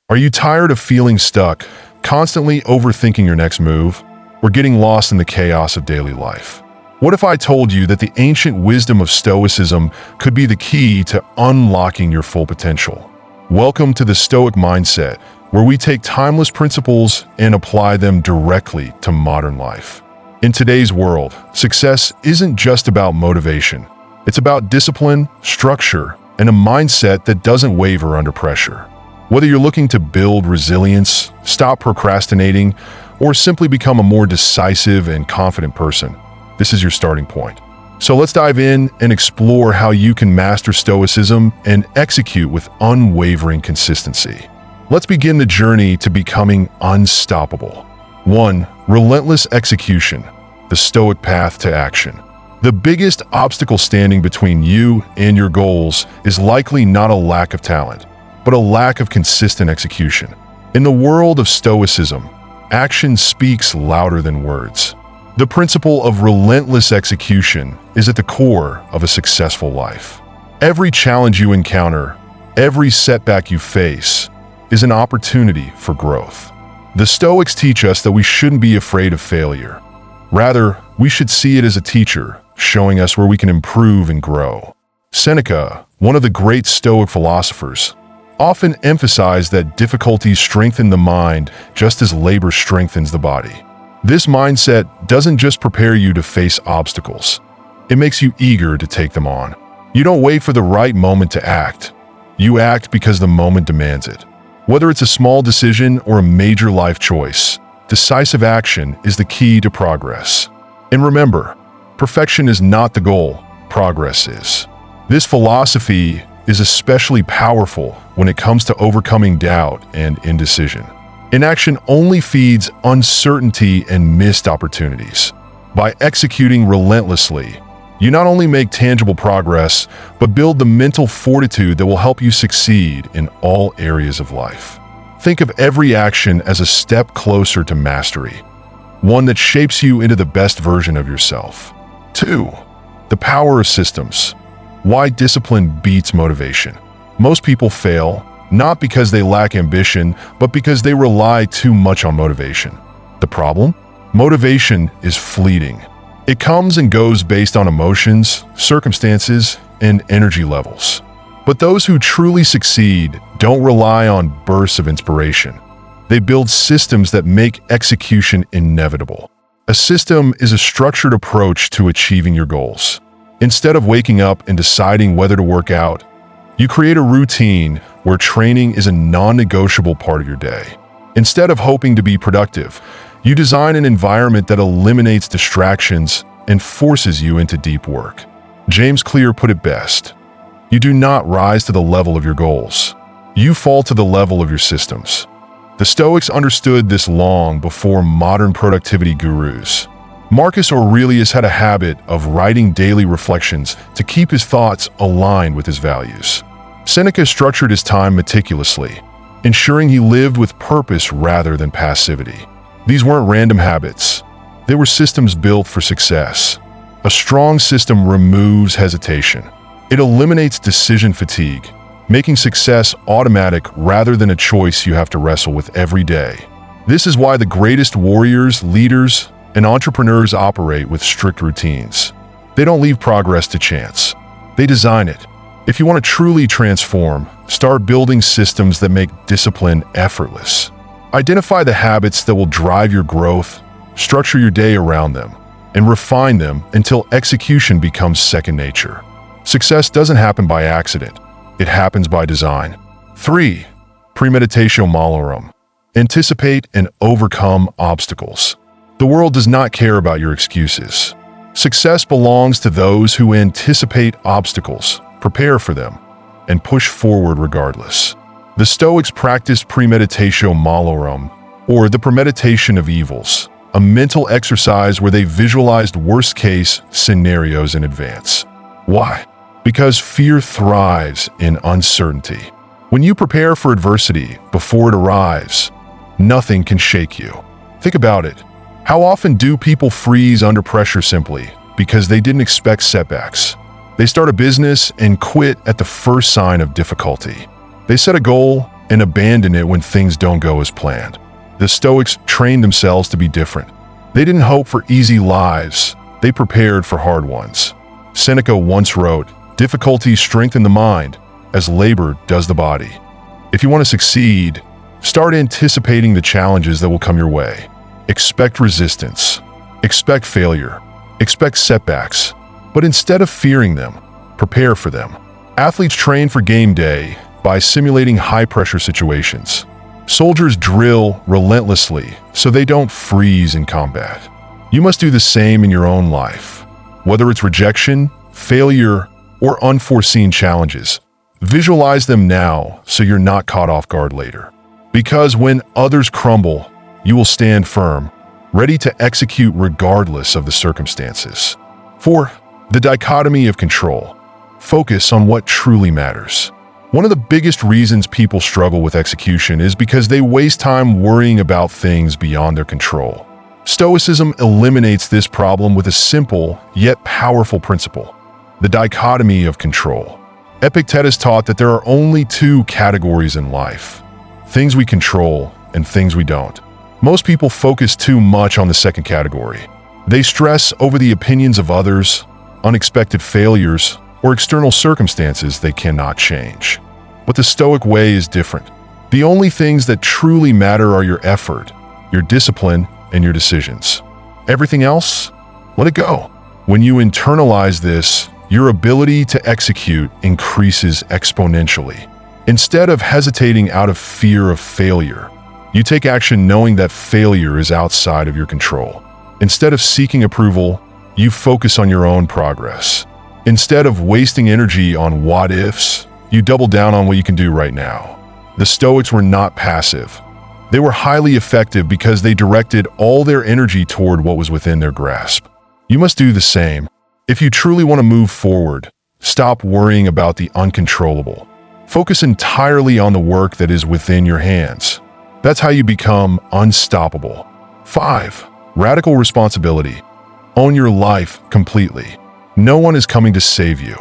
Are you tired of feeling stuck, constantly overthinking your next move, or getting lost in the chaos of daily life? What if I told you that the ancient wisdom of Stoicism could be the key to unlocking your full potential? Welcome to the Stoic mindset, where we take timeless principles and apply them directly to modern life. In today's world, success isn't just about motivation. It's about discipline, structure, and a mindset that doesn't waver under pressure. Whether you're looking to build resilience, stop procrastinating, or simply become a more decisive and confident person, this is your starting point. So let's dive in and explore how you can master Stoicism and execute with unwavering consistency. Let's begin the journey to becoming unstoppable. 1. Relentless execution, the Stoic path to action. The biggest obstacle standing between you and your goals is likely not a lack of talent, but a lack of consistent execution. In the world of Stoicism, action speaks louder than words. The principle of relentless execution is at the core of a successful life. Every challenge you encounter, every setback you face, is an opportunity for growth. The Stoics teach us that we shouldn't be afraid of failure. Rather, we should see it as a teacher, showing us where we can improve and grow. Seneca, one of the great Stoic philosophers, often emphasized that difficulties strengthen the mind just as labor strengthens the body. This mindset doesn't just prepare you to face obstacles. It makes you eager to take them on. You don't wait for the right moment to act. You act because the moment demands it. Whether it's a small decision or a major life choice, decisive action is the key to progress. And remember, perfection is not the goal, progress is. This philosophy is especially powerful when it comes to overcoming doubt and indecision. Inaction only feeds uncertainty and missed opportunities. By executing relentlessly, you not only make tangible progress, but build the mental fortitude that will help you succeed in all areas of life. Think of every action as a step closer to mastery, one that shapes you into the best version of yourself. 2. The power of systems. Why discipline beats motivation. Most people fail, not because they lack ambition, but because they rely too much on motivation. The problem? Motivation is fleeting. It comes and goes based on emotions, circumstances, and energy levels. But those who truly succeed don't rely on bursts of inspiration. They build systems that make execution inevitable. A system is a structured approach to achieving your goals. Instead of waking up and deciding whether to work out, you create a routine where training is a non-negotiable part of your day. Instead of hoping to be productive, you design an environment that eliminates distractions and forces you into deep work. James Clear put it best: you do not rise to the level of your goals. You fall to the level of your systems. The Stoics understood this long before modern productivity gurus. Marcus Aurelius had a habit of writing daily reflections to keep his thoughts aligned with his values. Seneca structured his time meticulously, ensuring he lived with purpose rather than passivity. These weren't random habits. They were systems built for success. A strong system removes hesitation. It eliminates decision fatigue, making success automatic rather than a choice you have to wrestle with every day. This is why the greatest warriors, leaders, and entrepreneurs operate with strict routines. They don't leave progress to chance. They design it. If you want to truly transform, start building systems that make discipline effortless. Identify the habits that will drive your growth, structure your day around them, and refine them until execution becomes second nature. Success doesn't happen by accident. It happens by design. 3. Premeditatio malorum. Anticipate and overcome obstacles. The world does not care about your excuses. Success belongs to those who anticipate obstacles, prepare for them, and push forward regardless. The Stoics practiced premeditatio malorum, or the premeditation of evils, a mental exercise where they visualized worst-case scenarios in advance. Why? Because fear thrives in uncertainty. When you prepare for adversity before it arrives, nothing can shake you. Think about it. How often do people freeze under pressure simply because they didn't expect setbacks? They start a business and quit at the first sign of difficulty. They set a goal and abandon it when things don't go as planned. The Stoics trained themselves to be different. They didn't hope for easy lives, they prepared for hard ones. Seneca once wrote, "Difficulties strengthen the mind, as labor does the body." If you want to succeed, start anticipating the challenges that will come your way. Expect resistance, expect failure, expect setbacks, but instead of fearing them, prepare for them. Athletes train for game day by simulating high-pressure situations. Soldiers drill relentlessly so they don't freeze in combat. You must do the same in your own life. Whether it's rejection, failure, or unforeseen challenges, visualize them now so you're not caught off guard later. Because when others crumble, you will stand firm, ready to execute regardless of the circumstances. 4. The dichotomy of control. Focus on what truly matters. One of the biggest reasons people struggle with execution is because they waste time worrying about things beyond their control. Stoicism eliminates this problem with a simple yet powerful principle: the dichotomy of control. Epictetus taught that there are only two categories in life: things we control and things we don't. Most people focus too much on the second category. They stress over the opinions of others, unexpected failures, or external circumstances they cannot change. But the Stoic way is different. The only things that truly matter are your effort, your discipline, and your decisions. Everything else, let it go. When you internalize this, your ability to execute increases exponentially. Instead of hesitating out of fear of failure, you take action knowing that failure is outside of your control. Instead of seeking approval, you focus on your own progress. Instead of wasting energy on what-ifs, you double down on what you can do right now. The Stoics were not passive. They were highly effective because they directed all their energy toward what was within their grasp. You must do the same. If you truly want to move forward, stop worrying about the uncontrollable. Focus entirely on the work that is within your hands. That's how you become unstoppable. 5. Radical responsibility. Own your life completely. No one is coming to save you.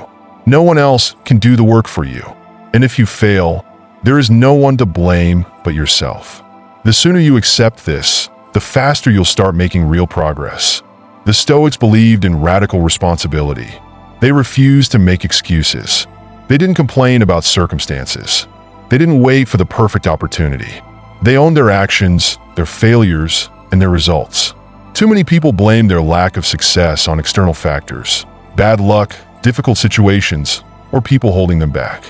No one else can do the work for you. And if you fail, there is no one to blame but yourself. The sooner you accept this, the faster you'll start making real progress. The Stoics believed in radical responsibility. They refused to make excuses. They didn't complain about circumstances. They didn't wait for the perfect opportunity. They owned their actions, their failures, and their results. Too many people blame their lack of success on external factors: bad luck, difficult situations, or people holding them back.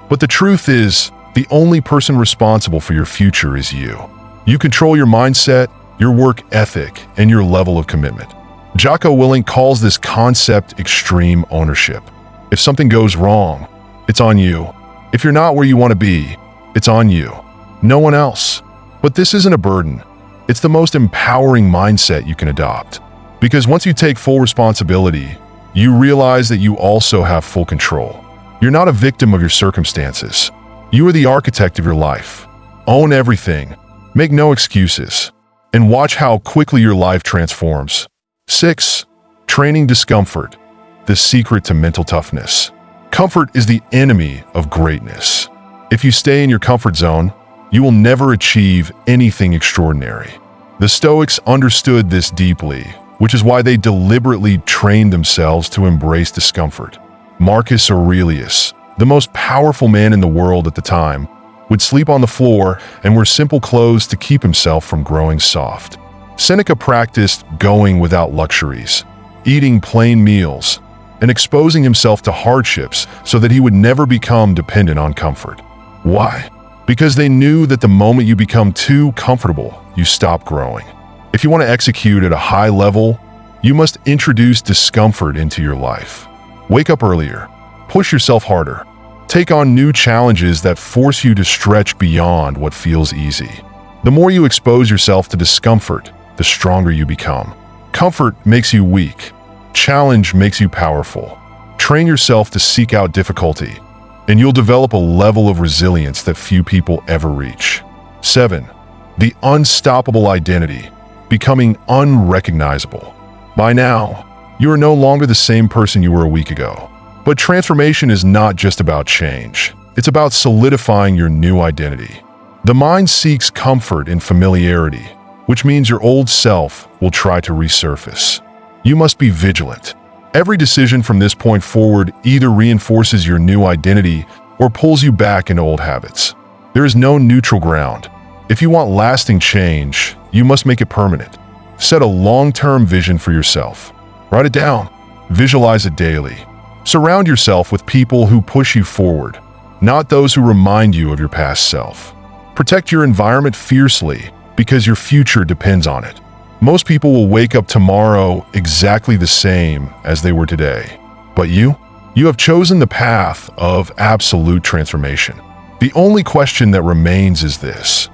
But the truth is, the only person responsible for your future is you. You control your mindset, your work ethic, and your level of commitment. Jocko Willink calls this concept extreme ownership. If something goes wrong, it's on you. If you're not where you want to be, it's on you. No one else. But this isn't a burden. It's the most empowering mindset you can adopt. Because once you take full responsibility, you realize that you also have full control. You're not a victim of your circumstances. You are the architect of your life. Own everything. Make no excuses. And watch how quickly your life transforms. 6. Training discomfort. The secret to mental toughness. Comfort is the enemy of greatness. If you stay in your comfort zone, you will never achieve anything extraordinary. The Stoics understood this deeply, which is why they deliberately trained themselves to embrace discomfort. Marcus Aurelius, the most powerful man in the world at the time, would sleep on the floor and wear simple clothes to keep himself from growing soft. Seneca practiced going without luxuries, eating plain meals, and exposing himself to hardships so that he would never become dependent on comfort. Why? Because they knew that the moment you become too comfortable, you stop growing. If you want to execute at a high level, you must introduce discomfort into your life. Wake up earlier. Push yourself harder. Take on new challenges that force you to stretch beyond what feels easy. The more you expose yourself to discomfort, the stronger you become. Comfort makes you weak. Challenge makes you powerful. Train yourself to seek out difficulty, and you'll develop a level of resilience that few people ever reach. 7. The unstoppable identity. Becoming unrecognizable. By now, you are no longer the same person you were a week ago. But transformation is not just about change. It's about solidifying your new identity. The mind seeks comfort in familiarity, which means your old self will try to resurface. You must be vigilant. Every decision from this point forward either reinforces your new identity or pulls you back into old habits. There is no neutral ground. If you want lasting change, you must make it permanent. Set a long-term vision for yourself. Write it down. Visualize it daily. Surround yourself with people who push you forward, not those who remind you of your past self. Protect your environment fiercely because your future depends on it. Most people will wake up tomorrow exactly the same as they were today. But you have chosen the path of absolute transformation. The only question that remains is this: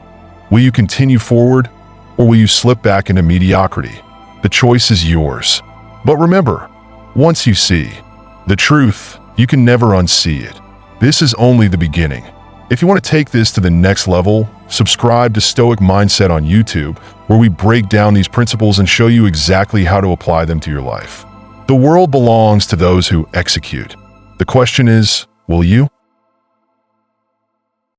will you continue forward, or will you slip back into mediocrity? The choice is yours. But remember, once you see the truth, you can never unsee it. This is only the beginning. If you want to take this to the next level, subscribe to Stoic Mindset on YouTube, where we break down these principles and show you exactly how to apply them to your life. The world belongs to those who execute. The question is, will you?